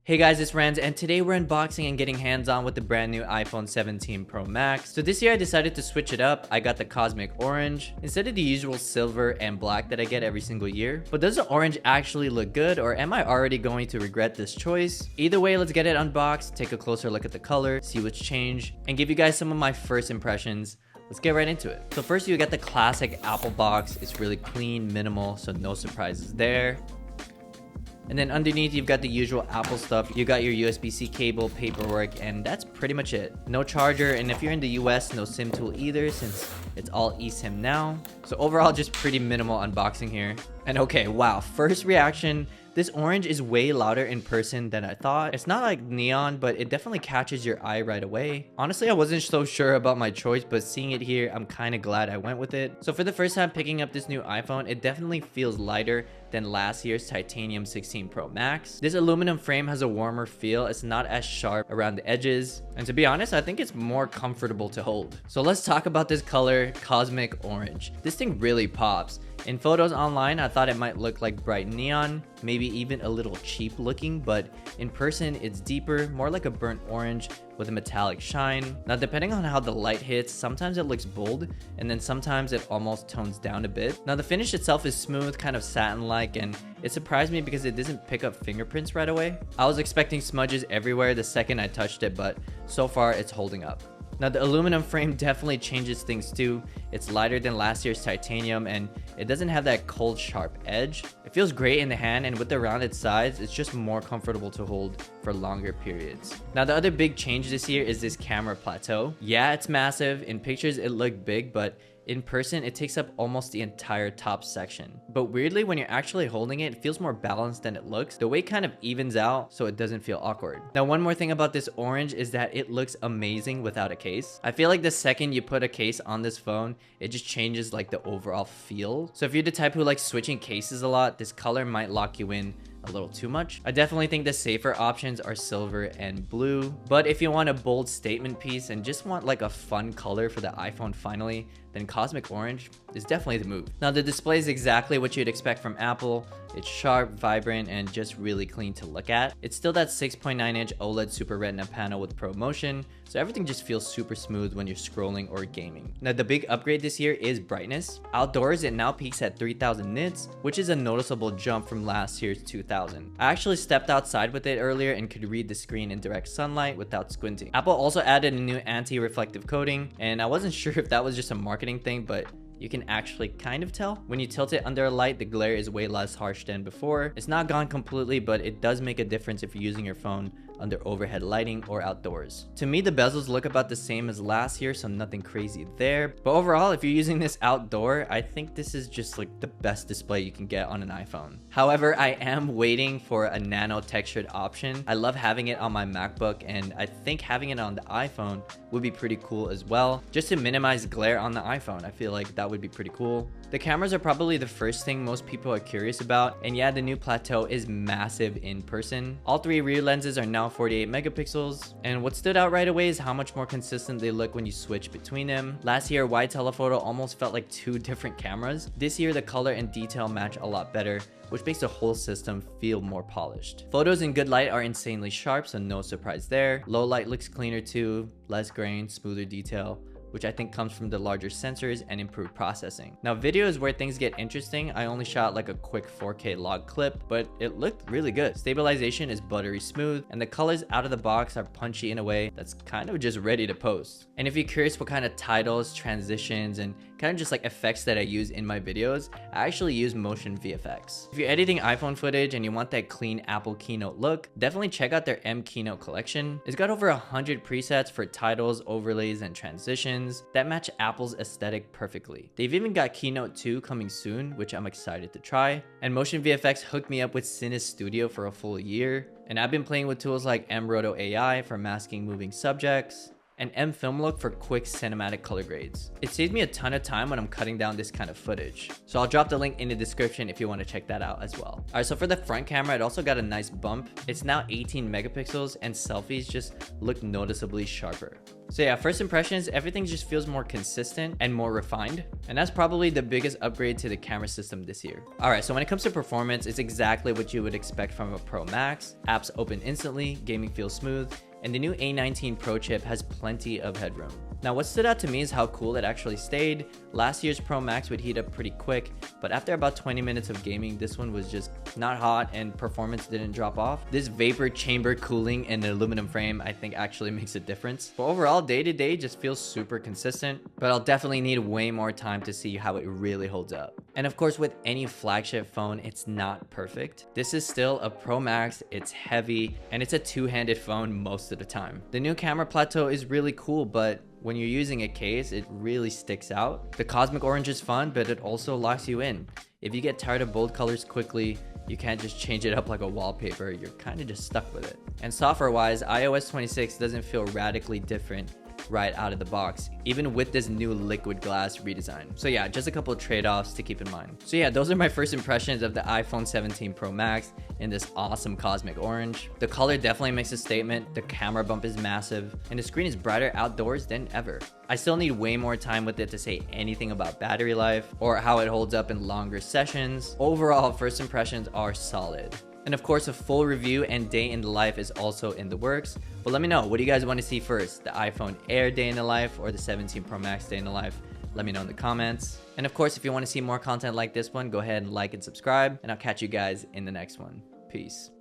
Hey guys, it's Rand, and today we're unboxing and getting hands-on with the brand new iPhone 17 Pro Max. So this year I decided to switch it up. I got the cosmic orange instead of the usual silver and black that I get every single year. But does the orange actually look good, or am I already going to regret this choice? Either way, let's get it unboxed, take a closer look at the color, see what's changed, and give you guys some of my first impressions. Let's get right into it. So first you get the classic Apple box. It's really clean, minimal, so no surprises there. And then underneath, you've got the usual Apple stuff. You got your USB-C cable, paperwork, and that's pretty much it. No charger, and if you're in the US, no SIM tool either, since it's all eSIM now. So overall, just pretty minimal unboxing here. And okay, wow, first reaction, this orange is way louder in person than I thought. It's not like neon, but it definitely catches your eye right away. Honestly, I wasn't so sure about my choice, but seeing it here, I'm kind of glad I went with it. So for the first time picking up this new iPhone, it definitely feels lighter than last year's titanium 16 Pro Max. This aluminum frame has a warmer feel. It's not as sharp around the edges. And to be honest, I think it's more comfortable to hold. So let's talk about this color, cosmic orange. This thing really pops. In photos online, I thought it might look like bright neon, maybe even a little cheap looking, but in person, it's deeper, more like a burnt orange with a metallic shine. Now, depending on how the light hits, sometimes it looks bold, and then sometimes it almost tones down a bit. Now, the finish itself is smooth, kind of satin-like, and it surprised me because it doesn't pick up fingerprints right away. I was expecting smudges everywhere the second I touched it, but so far it's holding up. Now, the aluminum frame definitely changes things too. It's lighter than last year's titanium, and it doesn't have that cold, sharp edge. It feels great in the hand, and with the rounded sides, it's just more comfortable to hold for longer periods. Now, the other big change this year is this camera plateau. Yeah, it's massive. In pictures, it looked big, but in person, it takes up almost the entire top section. But weirdly, when you're actually holding it, it feels more balanced than it looks. The weight kind of evens out, so it doesn't feel awkward. Now, one more thing about this orange is that it looks amazing without a case. I feel like the second you put a case on this phone, it just changes like the overall feel. So if you're the type who likes switching cases a lot, this color might lock you in a little too much. I definitely think the safer options are silver and blue, but if you want a bold statement piece and just want like a fun color for the iPhone finally, then cosmic orange is definitely the move. Now, the display is exactly what you'd expect from Apple. It's sharp, vibrant, and just really clean to look at. It's still that 6.9-inch OLED Super Retina panel with Pro Motion, so everything just feels super smooth when you're scrolling or gaming. Now, the big upgrade this year is brightness. Outdoors, it now peaks at 3000 nits, which is a noticeable jump from last year's 2000. I actually stepped outside with it earlier and could read the screen in direct sunlight without squinting. Apple also added a new anti-reflective coating, and I wasn't sure if that was just a marketing thing, but you can actually kind of tell. When you tilt it under a light, the glare is way less harsh than before. It's not gone completely, but it does make a difference if you're using your phone under overhead lighting or outdoors. To me, the bezels look about the same as last year, so nothing crazy there. But overall, if you're using this outdoor, I think this is just like the best display you can get on an iPhone. However, I am waiting for a nano textured option. I love having it on my MacBook, and I think having it on the iPhone would be pretty cool as well. Just to minimize glare on the iPhone, I feel like that would be pretty cool. The cameras are probably the first thing most people are curious about, and yeah, the new plateau is massive in person. All three rear lenses are now 48 megapixels, and what stood out right away is how much more consistent they look when you switch between them. Last year, wide telephoto almost felt like two different cameras. This year, the color and detail match a lot better, which makes the whole system feel more polished. Photos in good light are insanely sharp, so no surprise there. Low light looks cleaner too, less grain, smoother detail, which I think comes from the larger sensors and improved processing. Now, video is where things get interesting. I only shot like a quick 4K log clip, but it looked really good. Stabilization is buttery smooth, and the colors out of the box are punchy in a way that's kind of just ready to post. And if you're curious what kind of titles, transitions, and kind of just like effects that I use in my videos, I actually use MotionVFX. If you're editing iPhone footage and you want that clean Apple Keynote look, definitely check out their M Keynote collection. It's got over 100 presets for titles, overlays, and transitions that match Apple's aesthetic perfectly. They've even got Keynote 2 coming soon, which I'm excited to try. And MotionVFX hooked me up with Cine Studio for a full year, and I've been playing with tools like mRoto AI for masking moving subjects, and M film look for quick cinematic color grades. It saves me a ton of time when I'm cutting down this kind of footage. So I'll drop the link in the description if you want to check that out as well. Alright, so for the front camera, it also got a nice bump. It's now 18 megapixels and selfies just look noticeably sharper. So yeah, first impressions, everything just feels more consistent and more refined. And that's probably the biggest upgrade to the camera system this year. Alright, so when it comes to performance, it's exactly what you would expect from a Pro Max. Apps open instantly, gaming feels smooth, and the new A19 Pro chip has plenty of headroom. Now what stood out to me is how cool it actually stayed. Last year's Pro Max would heat up pretty quick, but after about 20 minutes of gaming, this one was just not hot and performance didn't drop off. This vapor chamber cooling in the aluminum frame I think actually makes a difference. But overall, day to day just feels super consistent, but I'll definitely need way more time to see how it really holds up. And of course, with any flagship phone, it's not perfect. This is still a Pro Max, it's heavy, and it's a two-handed phone most of the time. The new camera plateau is really cool, but when you're using a case, it really sticks out. The cosmic orange is fun, but it also locks you in. If you get tired of bold colors quickly, you can't just change it up like a wallpaper. You're kind of just stuck with it. And software-wise, iOS 26 doesn't feel radically different right out of the box, even with this new liquid glass redesign. So yeah, just a couple of trade-offs to keep in mind. So yeah, those are my first impressions of the iPhone 17 Pro Max in this awesome cosmic orange. The color definitely makes a statement, the camera bump is massive, and the screen is brighter outdoors than ever. I still need way more time with it to say anything about battery life or how it holds up in longer sessions. Overall, first impressions are solid. And of course, a full review and day in the life is also in the works. But let me know, what do you guys want to see first? The iPhone Air day in the life or the 17 Pro Max day in the life? Let me know in the comments. And of course, if you want to see more content like this one, go ahead and like and subscribe, and I'll catch you guys in the next one. Peace.